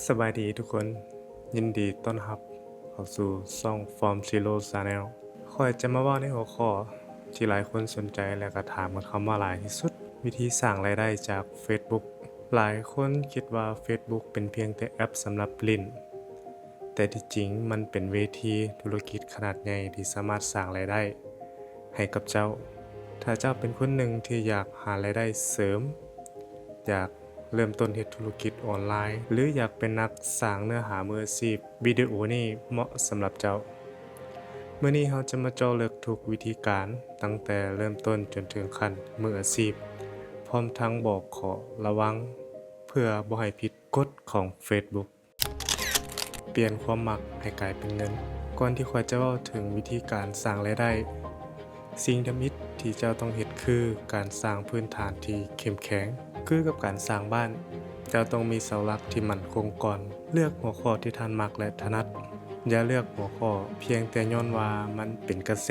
สบายดีทุกคนยินดีต้อนรับเข้าสู่ช่อง From Zero Channel ข้อยจะมาเว้าในหัวข้อที่หลายคนสนใจและก็ถามกันเข้ามาหลายที่สุดวิธีสร้างรายได้จาก Facebook หลายคนคิดว่า Facebook เป็นเพียงแต่แอปสำหรับเล่นแต่ที่จริงมันเป็นเวทีธุรกิจขนาดใหญ่ที่สามารถสร้างรายได้ให้กับเจ้าถ้าเจ้าเป็นคนหนึ่งที่อยากหารายได้เสริมอยากเริ่มต้นเฮ็ดธุรกิจออนไลน์หรืออยากเป็นนักสร้างเนื้อหามืออาชีพวิดีโอนี้เหมาะสำหรับเจ้ามื้อนี้เราจะมาเจาะลึกทุกวิธีการตั้งแต่เริ่มต้นจนถึงขั้นมืออาชีพพร้อมทั้งบอกข้อระวังเพื่อบ่ให้ผิดกฎของ Facebook เปลี่ยนความมักให้กลายเป็นเงินก่อนที่ข้อยจะเว้าถึงวิธีการสร้างรายได้สิ่งทำอิฐที่เจ้าต้องเฮ็ดคือการสร้างพื้นฐานที่เข้มแข็งคือกับการสร้างบ้านเจ้าต้องมีเสาหลักที่มั่นคงก่อนเลือกหัวข้อที่ท่านมักและถนัดอย่าเลือกหัวข้อเพียงแต่ย้อนว่ามันเป็นกระแส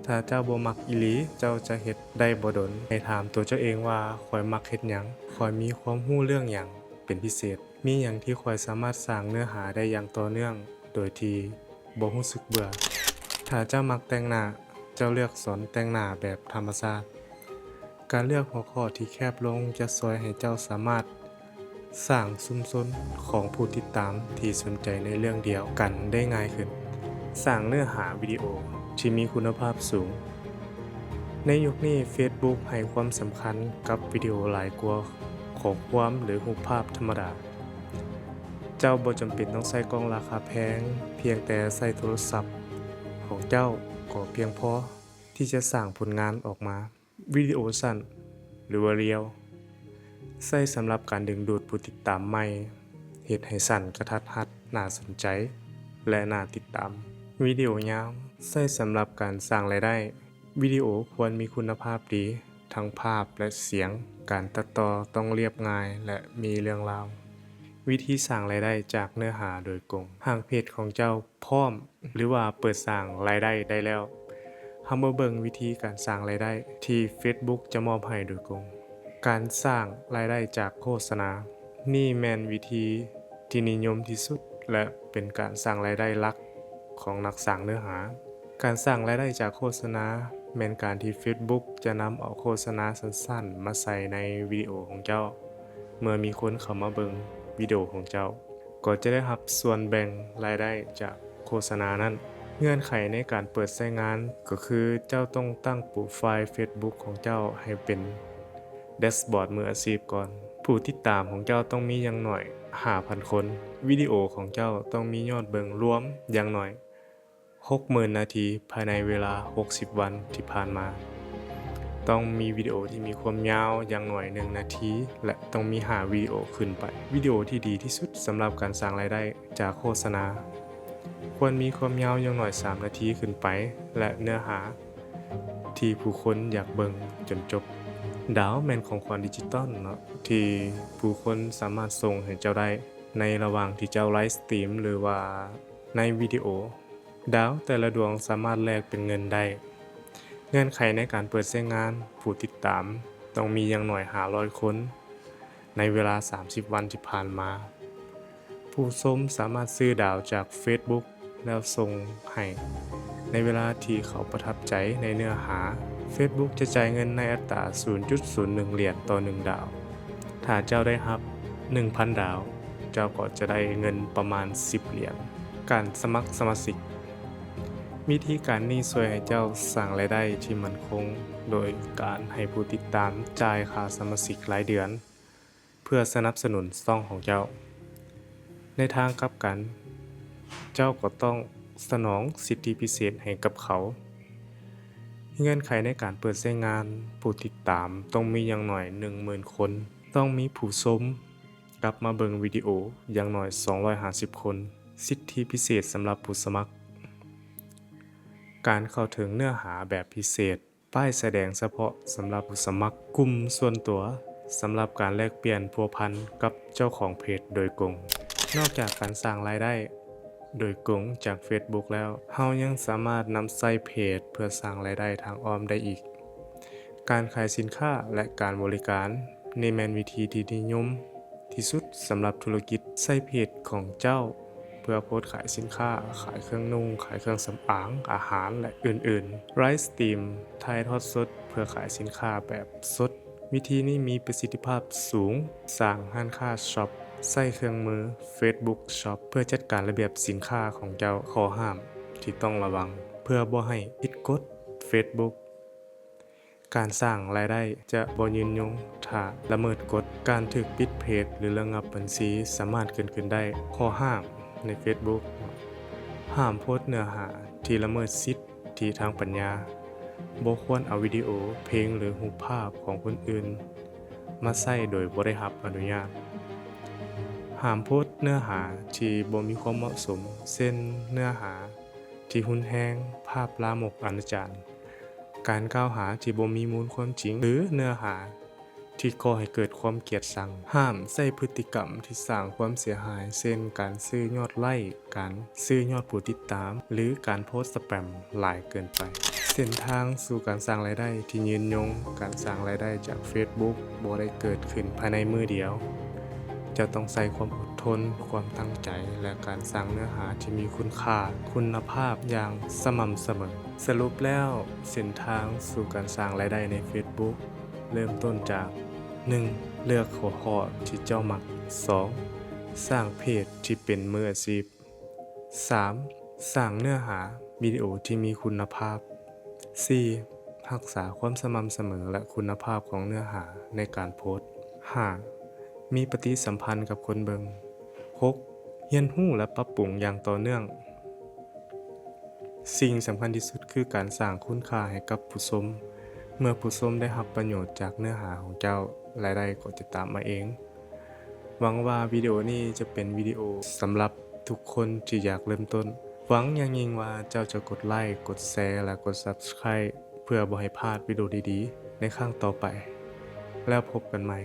ถ้าเจ้าบ่มักอีหลีเจ้าจะเฮ็ดได้บ่ดลให้ถามตัวเจ้าเองว่าข้อยมักเฮ็ดหยังข้อยมีความรู้เรื่องหยังเป็นพิเศษมีหยังที่ข้อยสามารถสร้างเนื้อหาได้อย่างต่อเนื่องโดยที่บ่รู้สึกเบื่อถ้าเจ้ามักแต่งหน้าเจ้าเลือกสอนแต่งหน้าแบบธรรมชาติการเลือกหัวข้อที่แคบลงจะช่วยให้เจ้าสามารถสร้างชุมชนของผู้ติดตามที่สนใจในเรื่องเดียวกันได้ง่ายขึ้นสร้างเนื้อหาวิดีโอที่มีคุณภาพสูงในยุคนี้ Facebook ให้ความสำคัญกับวิดีโอหลายกว่าข้อความหรือรูปภาพธรรมดาเจ้าบ่จำเป็นต้องใช้กล้องราคาแพงเพียงแต่ใช้โทรศัพท์ของเจ้าก็เพียงพอที่จะสร้างผลงานออกมาวิดีโอสั้นหรือว่าเรียวใช้สำหรับการดึงดูดผู้ติดตามใหม่เฮ็ดให้สั้นกระทัดรัดน่าสนใจและน่าติดตามวิดีโอยาวใช้สำหรับการสร้างรายได้วิดีโอควรมีคุณภาพดีทั้งภาพและเสียงการตัดต่อต้องเรียบง่ายและมีเรื่องราววิธีสร้างรายได้จากเนื้อหาโดยตรงหากเพจของเจ้าพร้อมหรือว่าเปิดสร้างรายได้ได้แล้วเฮามาเบิ่งวิธีการสร้างรายได้ที่ Facebook จะมอบให้โดยตรงการสร้างรายได้จากโฆษณานี่แม่นวิธีที่นิยมที่สุดและเป็นการสร้างรายได้หลักของนักสร้างเนื้อหาการสร้างรายได้จากโฆษณาแม่นการที่ Facebook จะนำเอาโฆษณาสั้นๆมาใส่ในวิดีโอของเจ้าเมื่อมีคนเข้ามาเบิ่งวิดีโอของเจ้าก็จะได้รับส่วนแบ่งรายได้จากโฆษณานั้นเงื่อนไขในการเปิดใช้งานก็คือเจ้าต้องตั้งโปรไฟล์ Facebook ของเจ้าให้เป็นแดชบอร์ดมืออาชีพก่อนผู้ติดตามของเจ้าต้องมีอย่างน้อย 5,000 คนวิดีโอของเจ้าต้องมียอดเบิ่งรวมอย่างน้อย 60,000 นาทีภายในเวลา 60 วันที่ผ่านมาต้องมีวิดีโอที่มีความยาวอย่างน้อย 1 นาทีและต้องมี5วิดีโอขึ้นไปวิดีโอที่ดีที่สุดสำหรับการสร้างรายได้จากโฆษณาควรมีความยาวอย่างน้อย 3 นาทีขึ้นไปและเนื้อหาที่ผู้คนอยากเบิ่งจนจบดาวแม่นของขวัญดิจิทัลเนาะที่ผู้คนสามารถส่งให้เจ้าได้ในระหว่างที่เจ้าไลฟ์สตรีมหรือว่าในวิดีโอดาวแต่ละดวงสามารถแลกเป็นเงินได้เงื่อนไขในการเปิดใช้งานผู้ติดตามต้องมีอย่างน้อย500คนในเวลา30วันที่ผ่านมาผู้ชมสามารถซื้อดาวจาก Facebook แล้วส่งให้ในเวลาที่เขาประทับใจในเนื้อหา Facebook จะจ่ายเงินในอัตรา 0.01 เหรียญต่อ1ดาวถ้าเจ้าได้รับ 1,000 ดาวเจ้าก็จะได้เงินประมาณ10เหรียญการสมัครสมาชิกวิธีการนี้ช่วยให้เจ้าสร้างรายได้ที่มั่นคงโดยการให้ผู้ติดตามจ่ายค่าสมาชิกรายเดือนเพื่อสนับสนุนช่องของเจ้าในทางกลับกันเจ้าก็ต้องสนองสิทธิพิเศษให้กับเขาเงื่อนไขในการเปิดใช้งานผู้ติดตามต้องมีอย่างน้อย 10,000 คนต้องมีผู้ชมกลับมาเบิ่งวิดีโออย่างน้อย250คนสิทธิพิเศษสำหรับผู้สมัครการเข้าถึงเนื้อหาแบบพิเศษป้ายแสดงเฉพาะสำหรับผู้สมัครกลุ่มส่วนตัวสำหรับการแลกเปลี่ยนพัวพันกับเจ้าของเพจโดยตรงนอกจากการสร้างรายได้โดยตรงจาก Facebook แล้วเฮายังสามารถนำใส่เพจเพื่อสร้างรายได้ทางอ้อมได้อีกการขายสินค้าและการบริการนี่แม่นวิธีที่นิยมท ที่สุดสำหรับธุรกิจใส่เพจของเจ้าเพื่อโพสต์ขายสินค้าขายเครื่องนุ่งขายเครื่องสำอางอาหารและอื่นๆไลฟ์สตรีมถ่ายทอดสดเพื่อขายสินค้าแบบสดวิธีนี้มีประสิทธิภาพสูงสร้างร้านค้าช็อปใส่เครื่องมือ Facebook Shop เพื่อจัดการระเบียบสินค้าของเจ้าข้อห้ามที่ต้องระวังเพื่อบ่ให้ผิดกฎ Facebook การสร้างรายได้จะบ่ยืนยงถ้าละเมิดกฎการถูกปิดเพจหรือระงับบัญชีสามารถเกิดขึ้นได้ข้อห้ามใน Facebook ห้ามโพสต์เนื้อหาที่ละเมิดสิทธิทางปัญญาบ่ควรเอาวิดีโอเพลงหรือรูปภาพของคนอื่นมาใช้โดยบ่ได้รับอนุญาตห้ามโพสต์เนื้อหาที่บ่มีความเหมาะสมเช่นเนื้อหาที่รุนแรงภาพลามกอนาจารการกล่าวหาที่บ่มีมูลความจริงหรือเนื้อหาที่ก่อให้เกิดความเกลียดชังห้ามใช้พฤติกรรมที่สร้างความเสียหายเช่นการซื้อยอดไลค์การซื้อยอดผู้ติดตามหรือการโพสต์สแปมหลายเกินไปเส้นทางสู่การสร้างรายได้ที่ยืนยงการสร้างรายได้จาก Facebook บ่ได้เกิดขึ้นภายในมื้อเดียวจะต้องใช้ความอดทนความตั้งใจและการสร้างเนื้อหาที่มีคุณค่าคุณภาพอย่างสม่ำเสมอสรุปแล้วเส้นทางสู่การสร้างรายได้ใน Facebook เริ่มต้นจาก 1. เลือกหัวข้อที่เจ้ามัก 2. สร้างเพจที่เป็นมืออาชีพ 3. สร้างเนื้อหาวิดีโอที่มีคุณภาพ 4. รักษาความสม่ำเสมอและคุณภาพของเนื้อหาในการโพสต์ 5. มีปฏิสัมพันธ์กับคนเบิง 6. เรียนรู้และปรับปรุงอย่างต่อเนื่องสิ่งสำคัญที่สุดคือการสร้างคุณค่าให้กับผู้ชมเมื่อผู้ชมได้รับประโยชน์จากเนื้อหาของเจ้ารายได้ก็จะตามมาเองหวังว่าวิดีโอนี้จะเป็นวิดีโอสำหรับทุกคนที่อยากเริ่มต้นหวังอย่างยิ่งว่าเจ้าจะกดไลค์กดแชร์และกด Subscribe เพื่อบ่ให้พลาดวิดีโอดีๆในครั้งต่อไปแล้วพบกันใหม่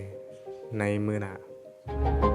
ในมื้อหน้า